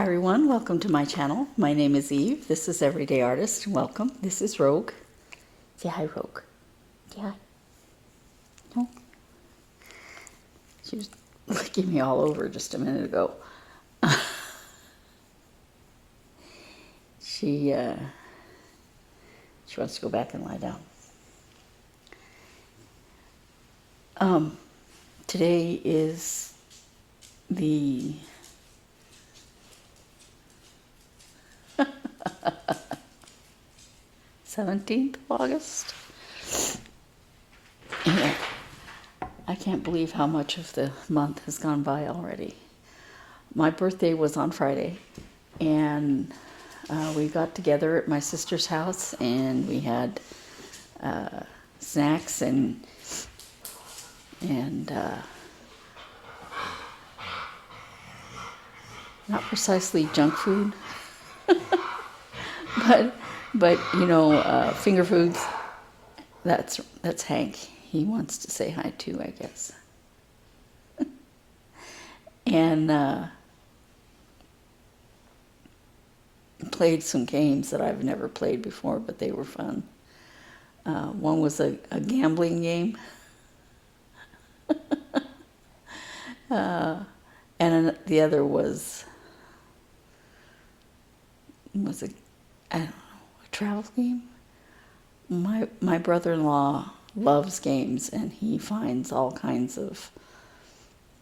everyone, welcome to my channel. My name is Eve. This is Everyday Artist. Welcome. This is Rogue. Say hi, Rogue. Say hi. No. She was licking me all over just a minute ago. She wants to go back and lie down. Today is the 17th of August. And I can't believe how much of the month has gone by already. My birthday was on Friday, and we got together at my sister's house, and we had snacks and not precisely junk food, but you know, finger foods. That's Hank. He wants to say hi too, I guess. And played some games that I've never played before, but they were fun. One was a gambling game. And the other was a, I don't know, a travel game. My brother-in-law loves games, and he finds all kinds of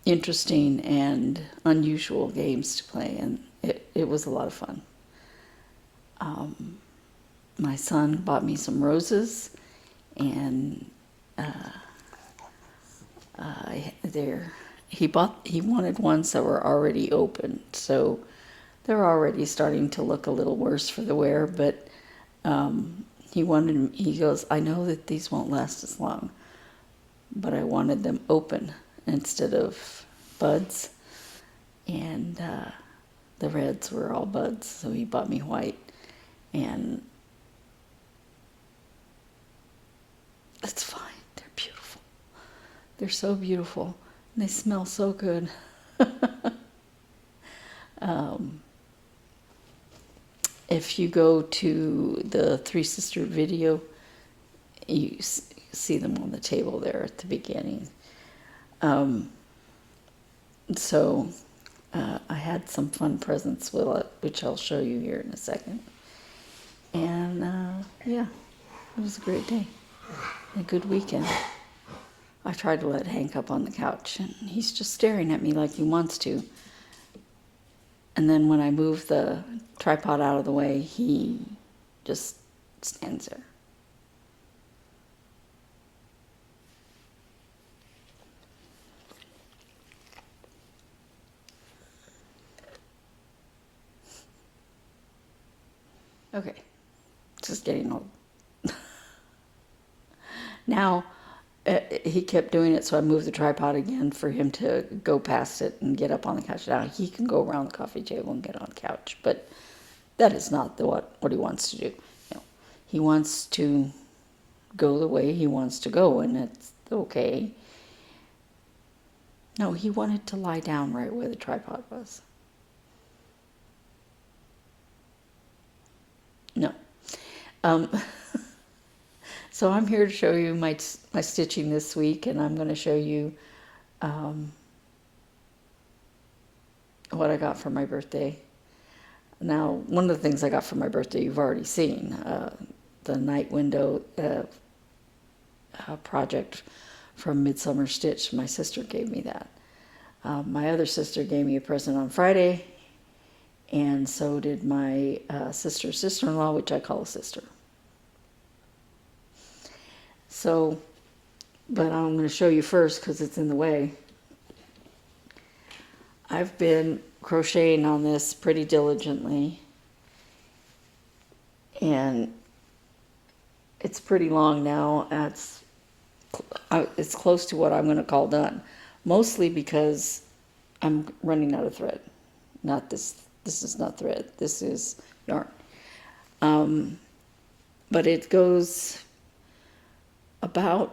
interesting and unusual games to play, and it was a lot of fun. My son bought me some roses, and he wanted ones that were already open, so they're already starting to look a little worse for the wear, but he goes, I know that these won't last as long, but I wanted them open instead of buds, and the reds were all buds, so he bought me white, and that's fine. They're beautiful. They're so beautiful. And they smell so good. If you go to the Three Sister video, you see them on the table there at the beginning. So I had some fun presents with it, which I'll show you here in a second. And yeah, it was a great day. A good weekend. I tried to let Hank up on the couch, and he's just staring at me like he wants to. And then when I move the tripod out of the way, he just stands there. Okay, just getting old. Now, he kept doing it, so I moved the tripod again for him to go past it and get up on the couch. Now, he can go around the coffee table and get on the couch, but that is not what he wants to do. You know, he wants to go the way he wants to go, and it's okay. No, he wanted to lie down right where the tripod was. No. So I'm here to show you my stitching this week, and I'm going to show you what I got for my birthday. Now, one of the things I got for my birthday you've already seen, the night window project from Midsummer Stitch. My sister gave me that. My other sister gave me a present on Friday, and so did my sister-in-law, which I call a sister. So, but I'm going to show you first because it's in the way. I've been crocheting on this pretty diligently, and it's pretty long now. It's close to what I'm going to call done, mostly because I'm running out of thread. Not this. This is not thread. This is yarn. But it goes about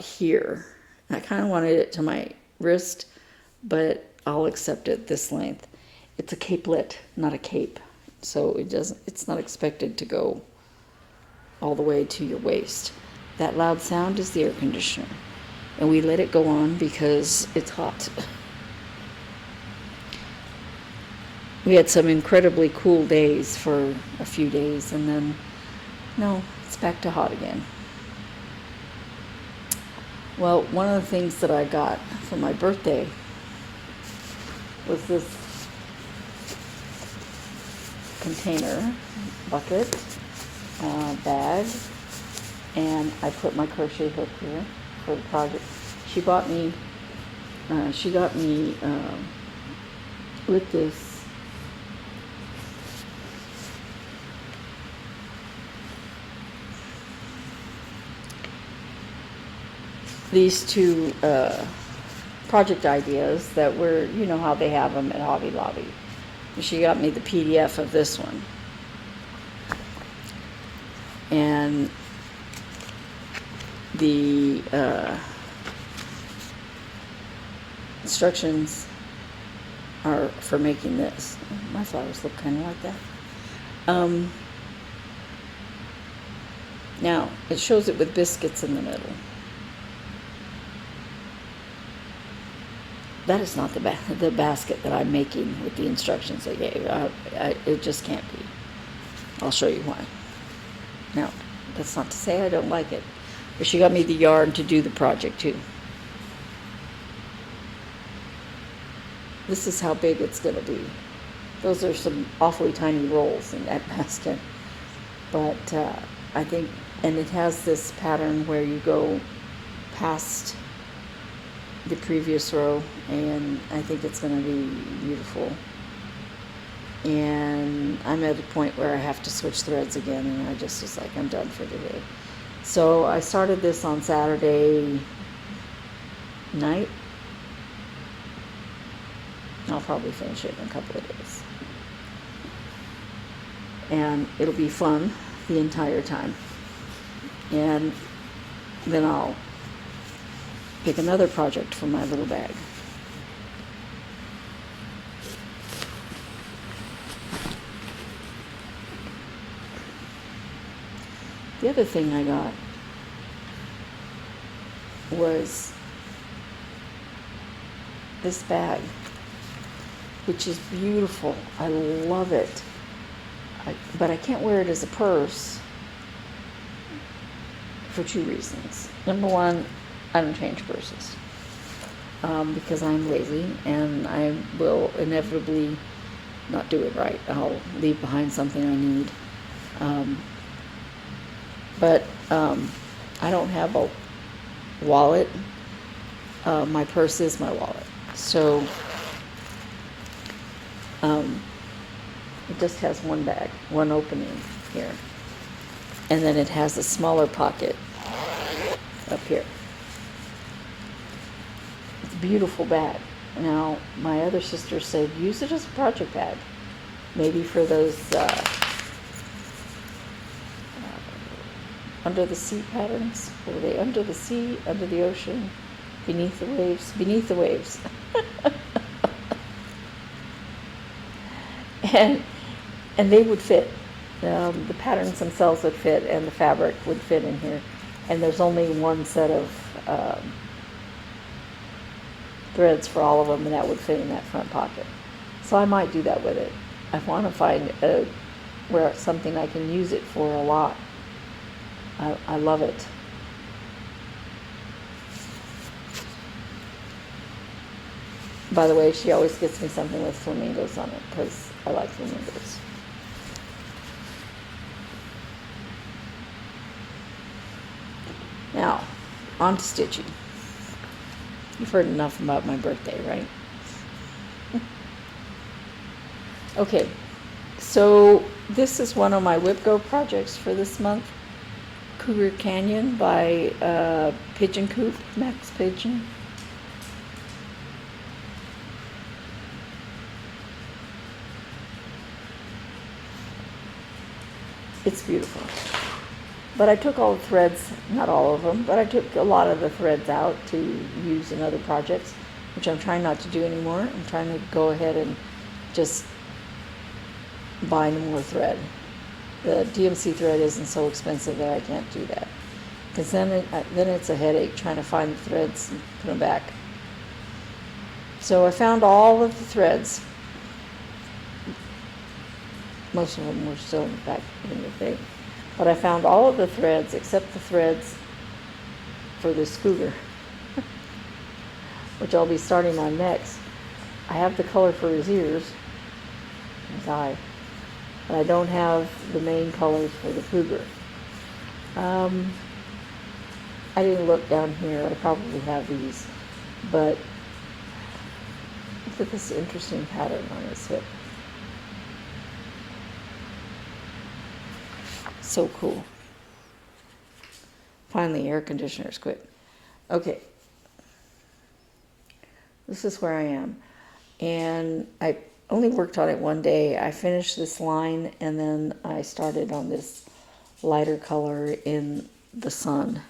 here. I kind of wanted it to my wrist, but I'll accept it this length. It's a capelet, not a cape. So it's not expected to go all the way to your waist. That loud sound is the air conditioner. And we let it go on because it's hot. We had some incredibly cool days for a few days, and then, no, it's back to hot again. Well, one of the things that I got for my birthday was this container, bucket, bag, and I put my crochet hook here for the project. She got me with this these two project ideas that were, you know how they have them at Hobby Lobby. She got me the PDF of this one. And the instructions are for making this. My flowers look kind of like that. Now, it shows it with biscuits in the middle. That is not the basket that I'm making with the instructions they gave. It just can't be. I'll show you why. Now, that's not to say I don't like it. But she got me the yarn to do the project too. This is how big it's going to be. Those are some awfully tiny rolls in that basket. But I think, and it has this pattern where you go past the previous row, and I think it's going to be beautiful. And I'm at a point where I have to switch threads again, and I just was like, I'm done for today. So I started this on Saturday night. I'll probably finish it in a couple of days. And it'll be fun the entire time. And then I'll pick another project for my little bag. The other thing I got was this bag, which is beautiful. I love it. But I can't wear it as a purse for two reasons. Number one, I don't change purses because I'm lazy and I will inevitably not do it right. I'll leave behind something I need. But I don't have a wallet. My purse is my wallet. So it just has one bag, one opening here. And then it has a smaller pocket up here. It's a beautiful bag. Now, my other sister said, use it as a project bag. Maybe for those under the sea patterns. Were they under the sea, under the ocean, beneath the waves? Beneath the waves. And they would fit. The patterns themselves would fit, and the fabric would fit in here. And there's only one set of threads for all of them, and that would fit in that front pocket. So I might do that with it. I want to find where it's something I can use it for a lot. I love it. By the way, she always gets me something with flamingos on it because I like flamingos. Now, on to stitching. You've heard enough about my birthday, right? Okay, so this is one of my WIPGO projects for this month. Cougar Canyon by Pigeon Coop, Max Pigeon. It's beautiful. But I took all the threads, not all of them, but I took a lot of the threads out to use in other projects. which I'm trying not to do anymore. I'm trying to go ahead and just buy more thread. The DMC thread isn't so expensive that I can't do that. Because then it's a headache trying to find the threads and put them back. So I found all of the threads. Most of them were still back in the thing. But I found all of the threads except the threads for this Cougar, which I'll be starting on next. I have the color for his ears, his eye, but I don't have the main colors for the Cougar. I didn't look down here. I probably have these, but look at this interesting pattern on his hip. So cool. Finally, air conditioners quit. Okay. This is where I am. And I only worked on it one day. I finished this line and then I started on this lighter color in the sun.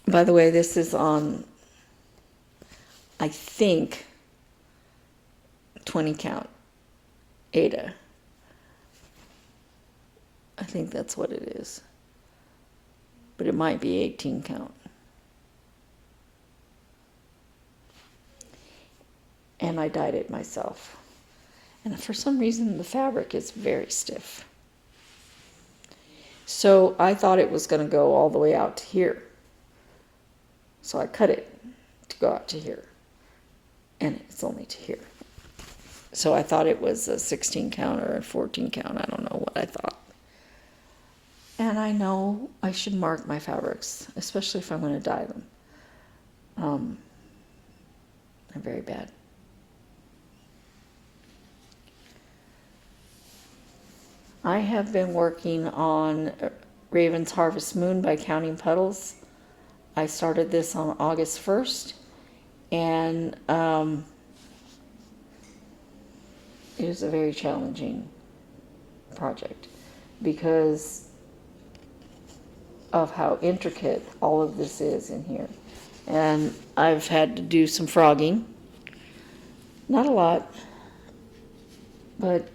By the way, this is on, I think, 20 count Ada. I think that's what it is. But it might be 18 count. And I dyed it myself. And for some reason the fabric is very stiff. So I thought it was going to go all the way out to here. So I cut it to go out to here. And it's only to here. So I thought it was a 16 count or a 14 count. I don't know what I thought. And I know I should mark my fabrics, especially if I'm going to dye them. They're very bad. I have been working on Raven's Harvest Moon by Counting Puddles. I started this on August 1st, and it was a very challenging project because of how intricate all of this is in here. And I've had to do some frogging. Not a lot, but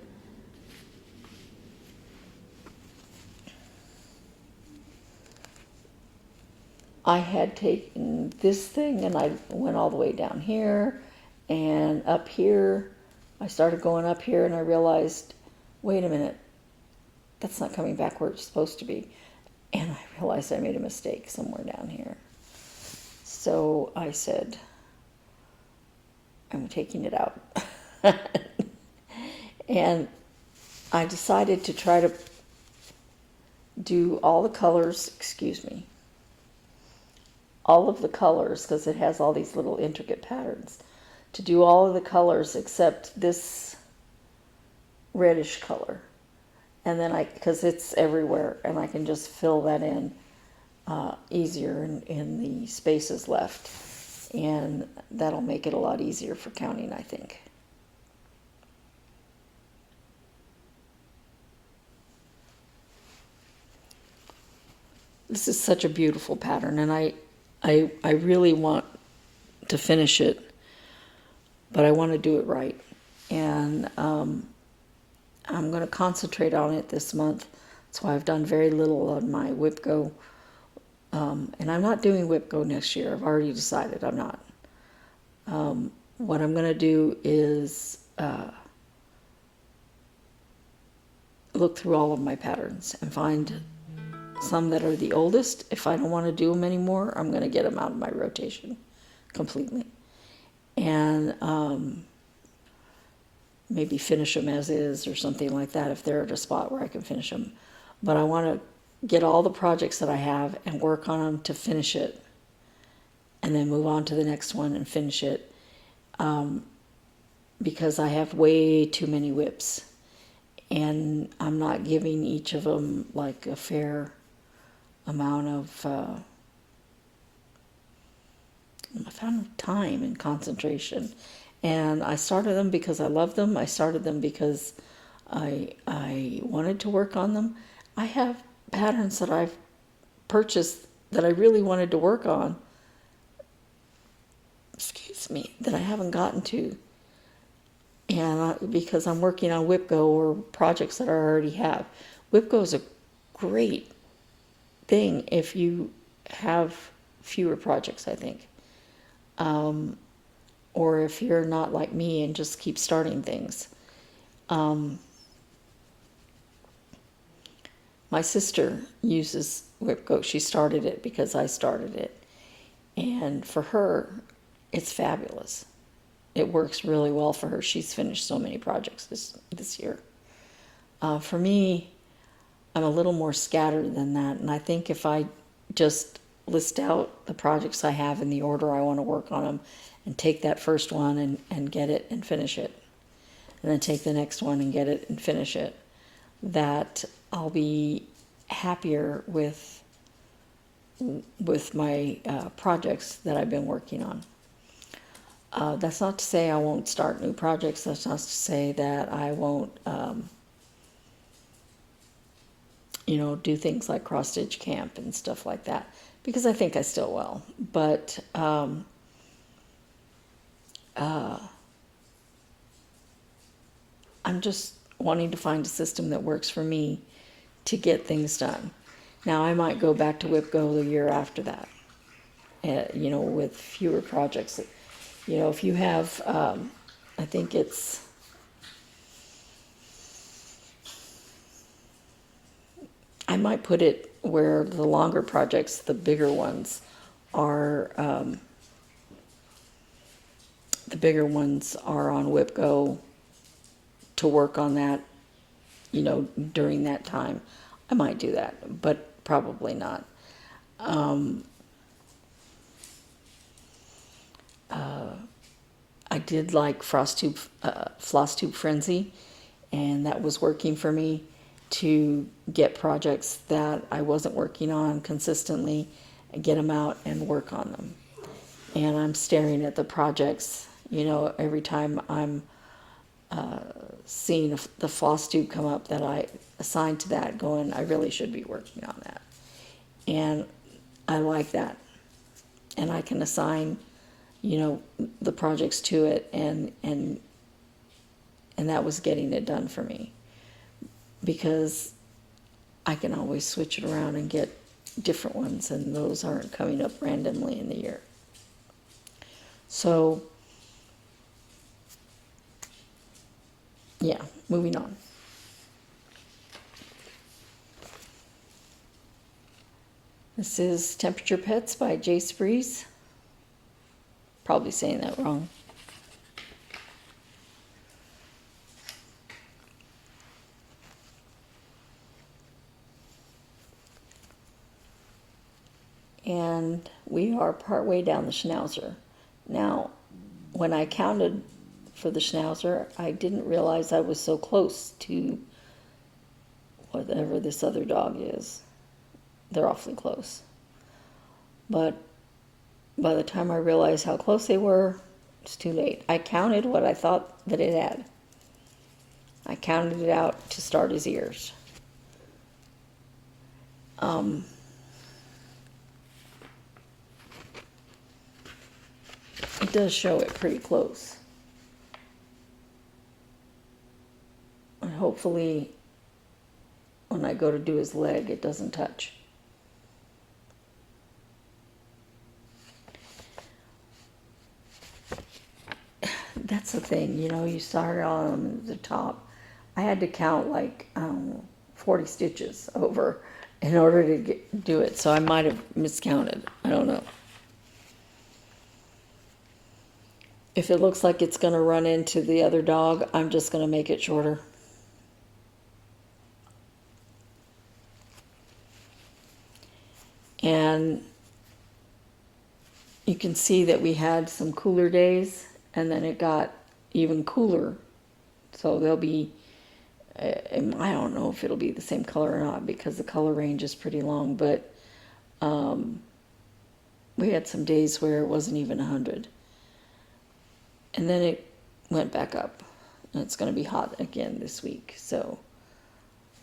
I had taken this thing and I went all the way down here and up here. I started going up here and I realized, wait a minute, that's not coming back where it's supposed to be. And I realized I made a mistake somewhere down here. So I said, I'm taking it out. And I decided to try to do all the colors, all of the colors, because it has all these little intricate patterns, to do all of the colors except this reddish color. And then because it's everywhere, and I can just fill that in easier in the spaces left. And that'll make it a lot easier for counting, I think. This is such a beautiful pattern, and I really want to finish it, but I want to do it right. And I'm going to concentrate on it this month. That's why I've done very little on my WIPGO. And I'm not doing WIPGO next year. I've already decided I'm not. What I'm going to do is look through all of my patterns and find some that are the oldest. If I don't want to do them anymore, I'm going to get them out of my rotation completely. And maybe finish them as is or something like that if they're at a spot where I can finish them. But I want to get all the projects that I have and work on them to finish it, and then move on to the next one and finish it, because I have way too many WIPs, and I'm not giving each of them like a fair amount of time and concentration. And I started them because I love them. I started them because I wanted to work on them. I have patterns that I've purchased that I really wanted to work on, excuse me, that I haven't gotten to. And because I'm working on WIPGO or projects that I already have. WIPGO is a great thing if you have fewer projects, I think. Or if you're not like me and just keep starting things. My sister uses WIPGO. She started it because I started it. And for her, it's fabulous. It works really well for her. She's finished so many projects this year. For me, I'm a little more scattered than that. And I think if I just list out the projects I have in the order I want to work on them and take that first one and get it and finish it, and then take the next one and get it and finish it, that I'll be happier with my projects that I've been working on. That's not to say I won't start new projects. That's not to say that I won't, do things like cross-stitch camp and stuff like that, because I think I still will. But I'm just wanting to find a system that works for me to get things done. Now, I might go back to WIPGO the year after that, with fewer projects. If you have, I think I might put it where the longer projects, the bigger ones, are on WIPGO to work on that, during that time. I might do that, but probably not. I did like Flosstube Frenzy, and that was working for me to get projects that I wasn't working on consistently and get them out and work on them. And I'm staring at the projects, every time I'm seeing the Flosstube come up that I assigned to that, going, I really should be working on that. And I like that. And I can assign, the projects to it, and that was getting it done for me. Because I can always switch it around and get different ones, and those aren't coming up randomly in the year. So, yeah, moving on. This is Temperature Pets by JaceBreeze. Probably saying that wrong. And we are partway down the schnauzer. Now, when I counted for the schnauzer, I didn't realize I was so close to whatever this other dog is. They're awfully close. But by the time I realized how close they were, it's too late. I counted what I thought that it had. I counted it out to start his ears. It does show it pretty close. And hopefully, when I go to do his leg, it doesn't touch. That's the thing, you start on the top. I had to count 40 stitches over in order to do it, so I might have miscounted. I don't know. If it looks like it's going to run into the other dog, I'm just going to make it shorter. And you can see that we had some cooler days, and then it got even cooler. So there'll be, I don't know if it'll be the same color or not, because the color range is pretty long, but we had some days where it wasn't even 100. And then it went back up, and it's going to be hot again this week. So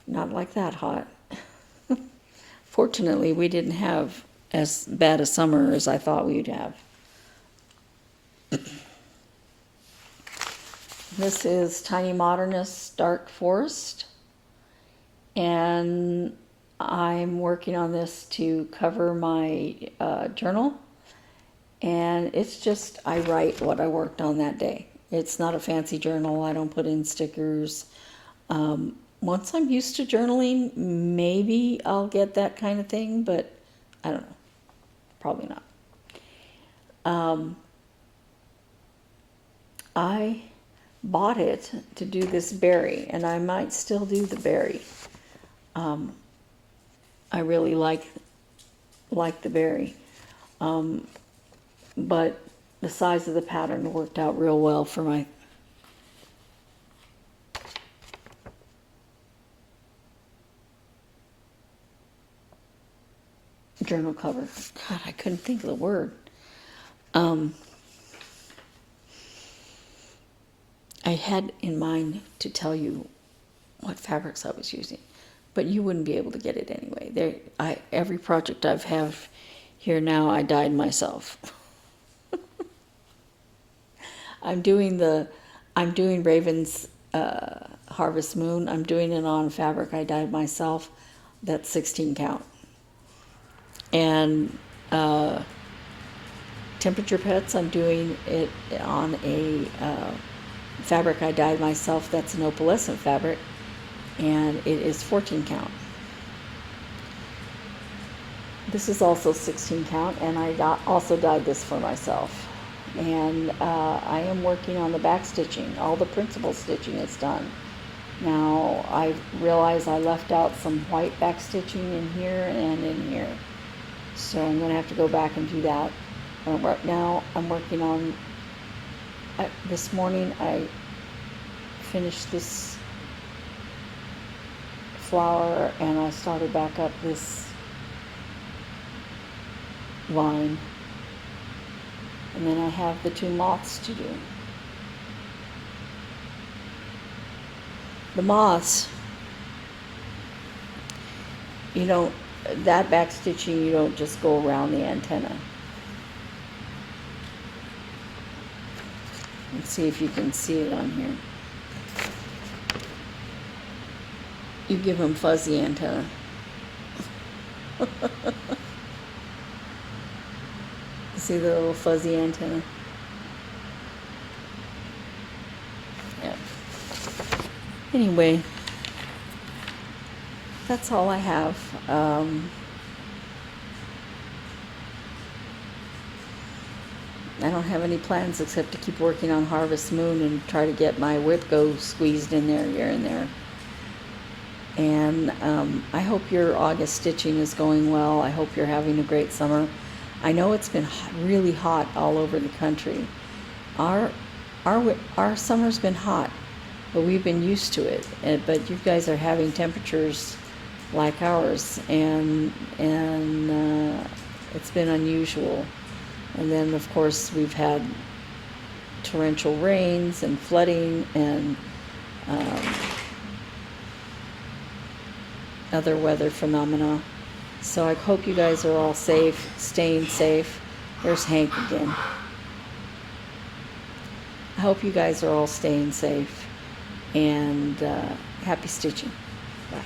not like that hot. Fortunately, we didn't have as bad a summer as I thought we'd have. This is TinyModernist Dark Forest, and I'm working on this to cover my journal, and it's just I write what I worked on that day. It's not a fancy journal. I don't put in stickers. Once I'm used to journaling, maybe I'll get that kind of thing, but I don't know. Probably not. I bought it to do this berry, and I might still do the berry. I really like the berry, but the size of the pattern worked out real well for my journal cover. God, I couldn't think of the word. I had in mind to tell you what fabrics I was using, but you wouldn't be able to get it anyway. Every project I've have here now, I dyed myself. I'm doing Raven's Harvest Moon. I'm doing it on fabric I dyed myself. That's 16 count. And Temperature Pets, I'm doing it on a fabric I dyed myself. That's an opalescent fabric, and it is 14 count. This is also 16 count, and I also dyed this for myself. And I am working on the back stitching. All the principal stitching is done. Now I realize I left out some white back stitching in here and in here, so I'm going to have to go back and do that. Right now I'm working on, this morning I finished this flower, and I started back up this vine, and then I have the 2 moths to do. The moths, that back stitching, you don't just go around the antenna. Let's see if you can see it on here. You give them fuzzy antenna. See the little fuzzy antenna? Yeah. Anyway, that's all I have. I don't have any plans except to keep working on Harvest Moon and try to get my WIPGO squeezed in there here and there. And I hope your August stitching is going well. I hope you're having a great summer. I know it's been really hot all over the country. Our summer's been hot, but we've been used to it. But you guys are having temperatures like ours, and it's been unusual. And then, of course, we've had torrential rains and flooding and other weather phenomena. So I hope you guys are all safe, staying safe. There's Hank again. I hope you guys are all staying safe, and happy stitching. Bye.